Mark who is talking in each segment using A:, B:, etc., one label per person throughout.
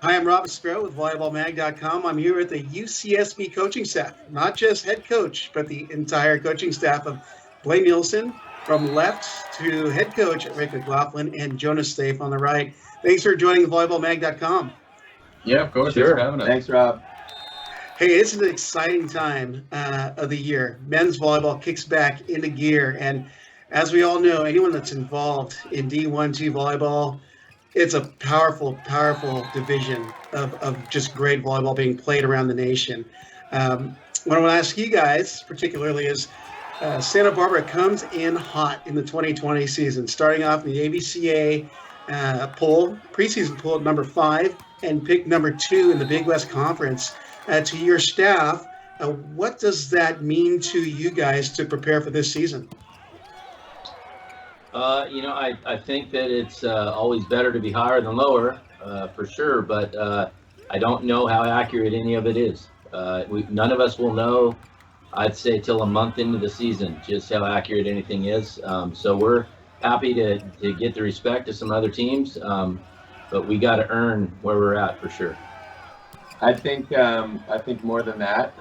A: Hi, I'm Rob Stroh with volleyballmag.com. I'm here with the UCSB coaching staff, not just head coach, but the entire coaching staff of Blaine Neilsen from left to head coach at McLaughlin and Jonah Seif on the right. Thanks for joining volleyballmag.com.
B: Yeah, of course. Sure. Thanks for having us.
C: Thanks, Rob.
A: Hey, it's an exciting time of the year. Men's volleyball kicks back into gear. And as we all know, anyone that's involved in D1-2 volleyball, it's a powerful, powerful division of just great volleyball being played around the nation. What I want to ask you guys particularly is Santa Barbara comes in hot in the 2020 season, starting off in the AVCA poll, preseason poll at number 5, and picked number 2 in the Big West Conference. To your staff, what does that mean to you guys to prepare for this season?
D: I think that it's always better to be higher than lower, for sure, but I don't know how accurate any of it is. None of us will know, I'd say, till a month into the season, just how accurate anything is. So we're happy to get the respect of some other teams, but we got to earn where we're at for sure.
C: I think more than that.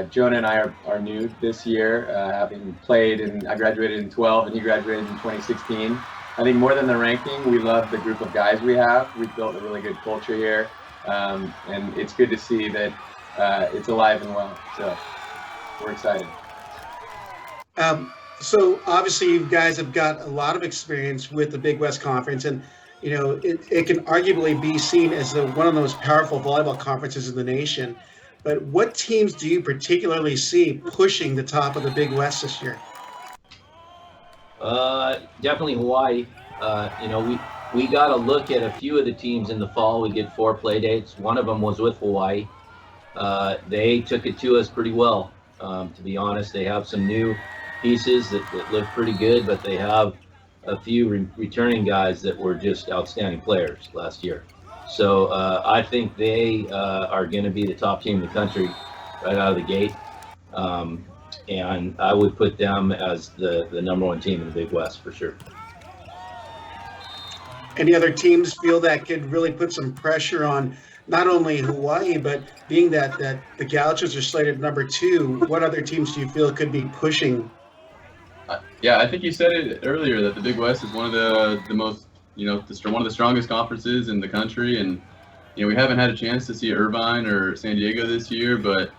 C: Jonah and I are new this year, having played, and I graduated in 12 and he graduated in 2016. I think more than the ranking, we love the group of guys we have. We've built a really good culture here, and it's good to see that it's alive and well. So we're excited.
A: So obviously you guys have got a lot of experience with the Big West Conference, and it can arguably be seen as one of the most powerful volleyball conferences in the nation. But what teams do you particularly see pushing the top of the Big West this year?
D: Definitely Hawaii. We got to look at a few of the teams in the fall. We did 4 play dates. One of them was with Hawaii. They took it to us pretty well, to be honest. They have some new pieces that look pretty good, but they have a few returning guys that were just outstanding players last year. So I think they are going to be the top team in the country right out of the gate. And I would put them as the number 1 team in the Big West for sure.
A: Any other teams feel that could really put some pressure on not only Hawaii, but being that the Gauchos are slated number 2, what other teams do you feel could be pushing?
B: Yeah, I think you said it earlier that the Big West is one of the most, one of the strongest conferences in the country. And, we haven't had a chance to see Irvine or San Diego this year, but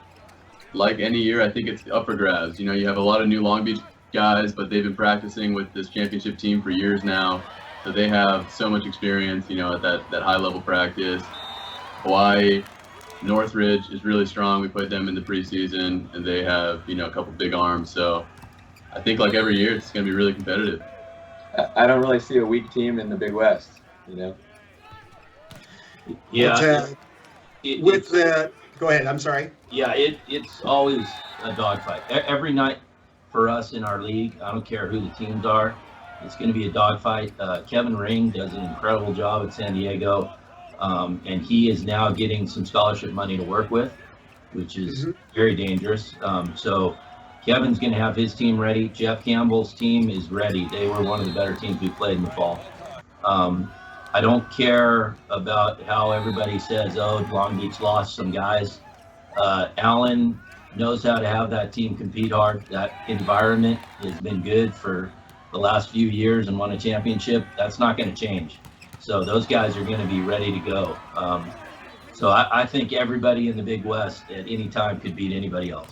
B: like any year, I think it's up for grabs. You have a lot of new Long Beach guys, but they've been practicing with this championship team for years now. So they have so much experience, at that high level practice. Hawaii, Northridge is really strong. We played them in the preseason, and they have, a couple big arms. So I think like every year, it's going to be really competitive.
C: I don't really see a weak team in the Big West,
D: Yeah.
A: Go ahead, I'm sorry.
D: Yeah, it's always a dogfight. Every night for us in our league, I don't care who the teams are, it's going to be a dogfight. Kevin Ring does an incredible job at San Diego, and he is now getting some scholarship money to work with, which is very dangerous. So Kevin's going to have his team ready. Jeff Campbell's team is ready. They were one of the better teams we played in the fall. I don't care about how everybody says, Long Beach lost some guys. Allen knows how to have that team compete hard. That environment has been good for the last few years and won a championship. That's not going to change. So those guys are going to be ready to go. So I think everybody in the Big West at any time could beat anybody else.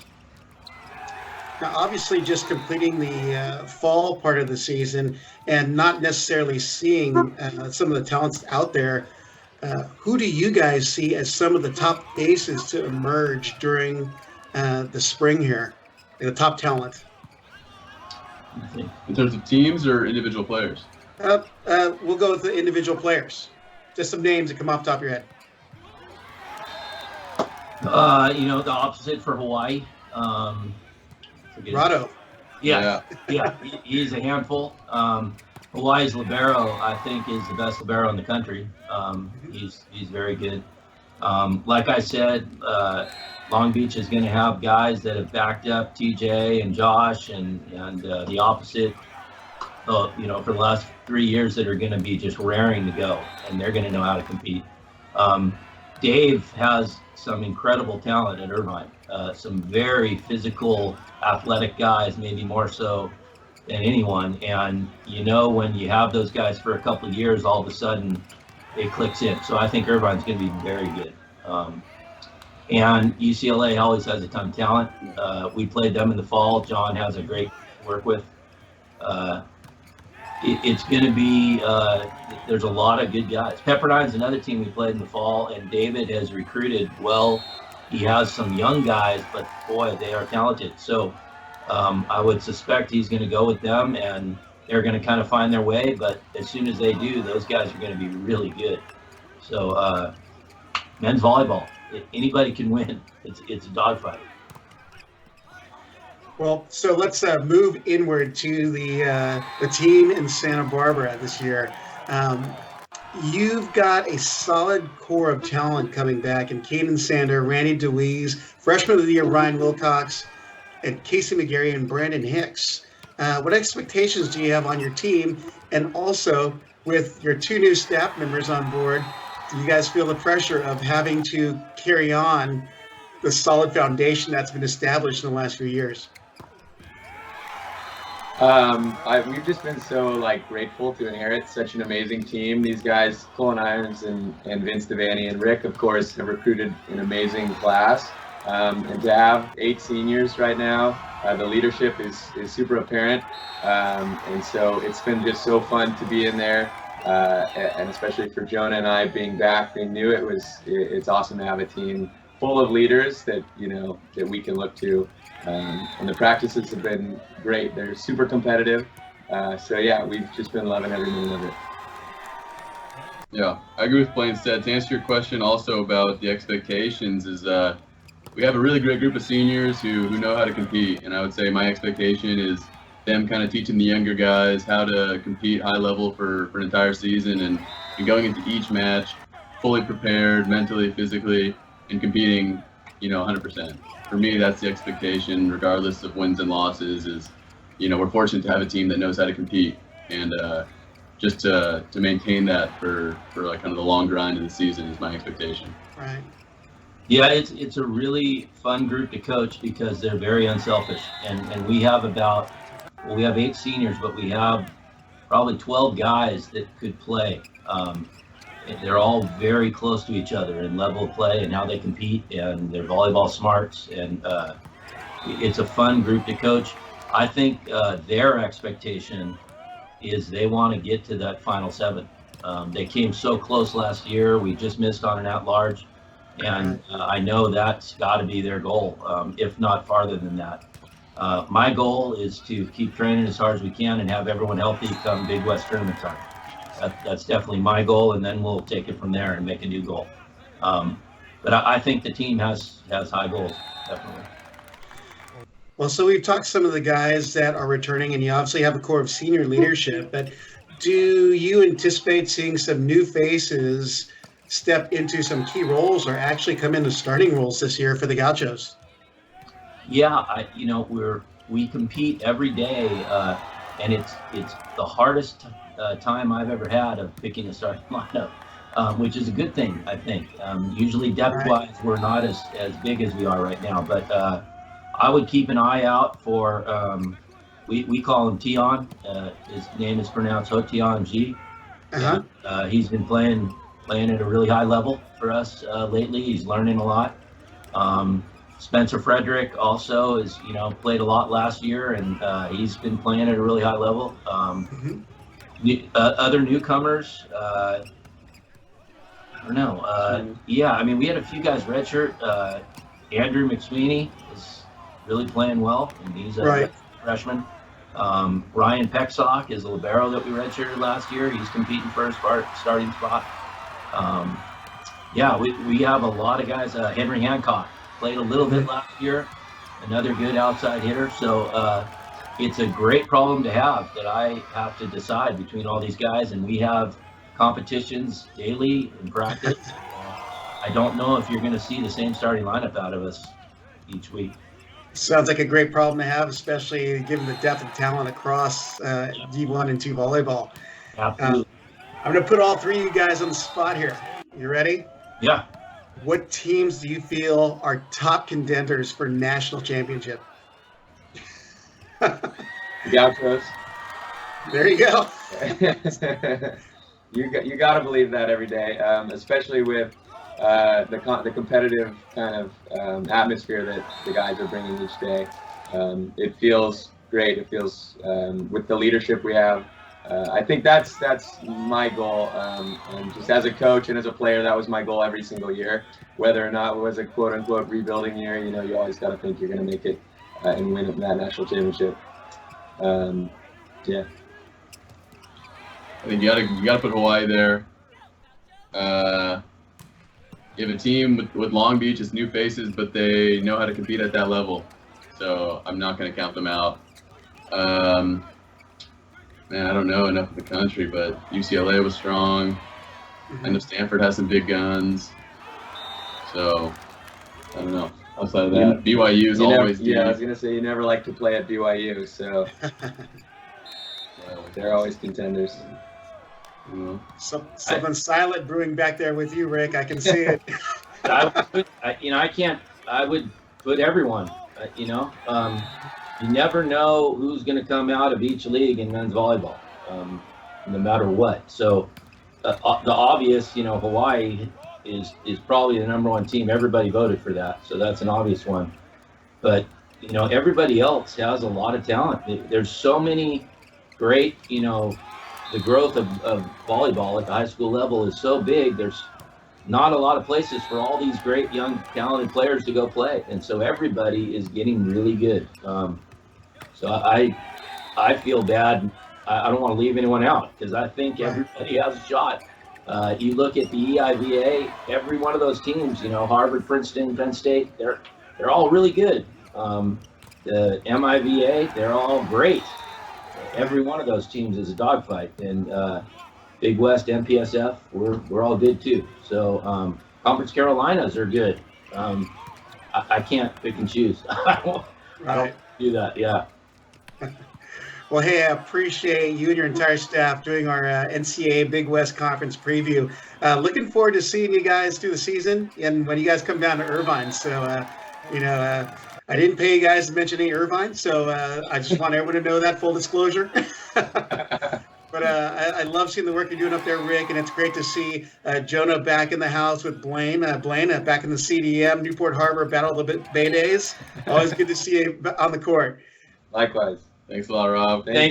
A: Now, obviously, just completing the fall part of the season and not necessarily seeing some of the talents out there, who do you guys see as some of the top aces to emerge during the spring here, the top talent?
B: In terms of teams or individual players?
A: We'll go with the individual players. Just some names that come off the top of your head.
D: The opposite for Hawaii.
A: Rado.
D: Yeah. He's a handful. Hawaii's libero, I think, is the best libero in the country. He's very good. Like I said, Long Beach is going to have guys that have backed up TJ and Josh and the opposite, for the last 3 years that are going to be just raring to go, and they're going to know how to compete. Dave has some incredible talent at Irvine. Some very physical, athletic guys, maybe more so than anyone. And when you have those guys for a couple of years, all of a sudden it clicks in. So I think Irvine's going to be very good. And UCLA always has a ton of talent. We played them in the fall. John has a great work with. It's going to be, there's a lot of good guys. Pepperdine's another team we played in the fall, and David has recruited well. He has some young guys, but boy, they are talented. So I would suspect he's going to go with them, and they're going to kind of find their way. But as soon as they do, those guys are going to be really good. So men's volleyball, anybody can win. It's a dogfight.
A: Well, so let's move inward to the team in Santa Barbara this year. You've got a solid core of talent coming back in Caden Sander, Randy DeWeese, Freshman of the Year Ryan Wilcox, and Casey McGarry and Brandon Hicks. What expectations do you have on your team? And also, with your 2 new staff members on board, do you guys feel the pressure of having to carry on the solid foundation that's been established in the last few years?
C: We've just been so grateful to inherit such an amazing team. These guys, Colin Irons and Vince Devaney and Rick, of course, have recruited an amazing class. And to have 8 seniors right now, the leadership is super apparent. And so it's been just so fun to be in there. And especially for Jonah and I being back, being new, it's awesome to have a team full of leaders that we can look to. And the practices have been great. They're super competitive. So yeah, we've just been loving every minute of it.
B: Yeah, I agree with Blaine said. To answer your question also about the expectations is we have a really great group of seniors who know how to compete. And I would say my expectation is them kind of teaching the younger guys how to compete high level for an entire season and going into each match fully prepared mentally, physically, and competing, 100%. For me, that's the expectation, regardless of wins and losses, is, we're fortunate to have a team that knows how to compete, and just to maintain that for kind of the long grind of the season is my expectation.
A: Right.
D: Yeah, it's a really fun group to coach because they're very unselfish, and we have we have 8 seniors, but we have probably 12 guys that could play. They're all very close to each other in level of play and how they compete and their volleyball smarts. And it's a fun group to coach. I think their expectation is they want to get to that final 7. They came so close last year. We just missed on an at-large. And I know that's got to be their goal, if not farther than that. My goal is to keep training as hard as we can and have everyone healthy come Big West tournament time. That's definitely my goal, and then we'll take it from there and make a new goal. But I think the team has high goals, definitely.
A: Well, so we've talked to some of the guys that are returning, and you obviously have a core of senior leadership, but do you anticipate seeing some new faces step into some key roles or actually come into starting roles this year for the Gauchos?
D: Yeah, we compete every day, and it's the hardest time I've ever had of picking a starting lineup, which is a good thing, I think. Usually depth-wise, we're not as big as we are right now, but I would keep an eye out for, we call him Tion. His name is pronounced Ho-Tion G.
A: Uh-huh.
D: He's been playing at a really high level for us lately. He's learning a lot. Spencer Frederick also is, played a lot last year, and he's been playing at a really high level. Other newcomers, I don't know. Yeah, we had a few guys redshirt. Andrew McSweeney is really playing well, and he's a freshman. Ryan Pecksock is a libero that we redshirted last year. He's competing for his starting spot. Yeah, we have a lot of guys. Henry Hancock played a little bit last year, another good outside hitter. So it's a great problem to have that I have to decide between all these guys, and we have competitions daily in practice. I don't know if you're going to see the same starting lineup out of us each week.
A: Sounds like a great problem to have, especially given the depth of talent across D1 and 2 volleyball.
D: Absolutely.
A: I'm going to put all 3 of you guys on the spot here. You ready?
D: Yeah.
A: what teams do you feel are top contenders for national championship?
C: Gauchos.
A: There you go.
C: You got to believe that every day, especially with the competitive kind of atmosphere that the guys are bringing each day. It feels great. It feels with the leadership we have. I think that's my goal. And just as a coach and as a player, that was my goal every single year. Whether or not it was a quote unquote rebuilding year, you always got to think you're going to make it and win that national championship. Yeah.
B: I think you gotta put Hawaii there. You have a team with Long Beach, it's new faces, but they know how to compete at that level. So I'm not gonna count them out. Man, I don't know enough of the country, but UCLA was strong. I know Stanford has some big guns. So I don't know. Outside of that, BYU is always deep.
C: Yeah, I was gonna say you never like to play at BYU, so they're always contenders.
A: Something silent brewing back there with you, Rick. I can see it.
D: I would put everyone. You never know who's going to come out of each league in men's volleyball, no matter what. So the obvious, Hawaii is probably the number one team. Everybody voted for that, so that's an obvious one. But everybody else has a lot of talent. There's so many great, the growth of volleyball at the high school level is so big. There's not a lot of places for all these great young talented players to go play, and so everybody is getting really good. So I feel bad. I don't want to leave anyone out because I think everybody has a shot. You look at the EIVA, every one of those teams, Harvard, Princeton, Penn State, they're all really good. The MIVA, they're all great. Every one of those teams is a dogfight, and Big West, MPSF, we're all good too. So Conference Carolinas are good. I can't pick and choose. I don't do that. Yeah.
A: Well, hey, I appreciate you and your entire staff doing our NCAA Big West Conference preview. Looking forward to seeing you guys through the season and when you guys come down to Irvine. So, I didn't pay you guys to mention any Irvine, so I just want everyone to know that, full disclosure. But I love seeing the work you're doing up there, Rick, and it's great to see Jonah back in the house with Blaine. Blaine back in the CDM, Newport Harbor Battle of the Bay Days. Always good to see you on the court.
C: Likewise.
B: Thanks a lot, Rob.
C: Thank you.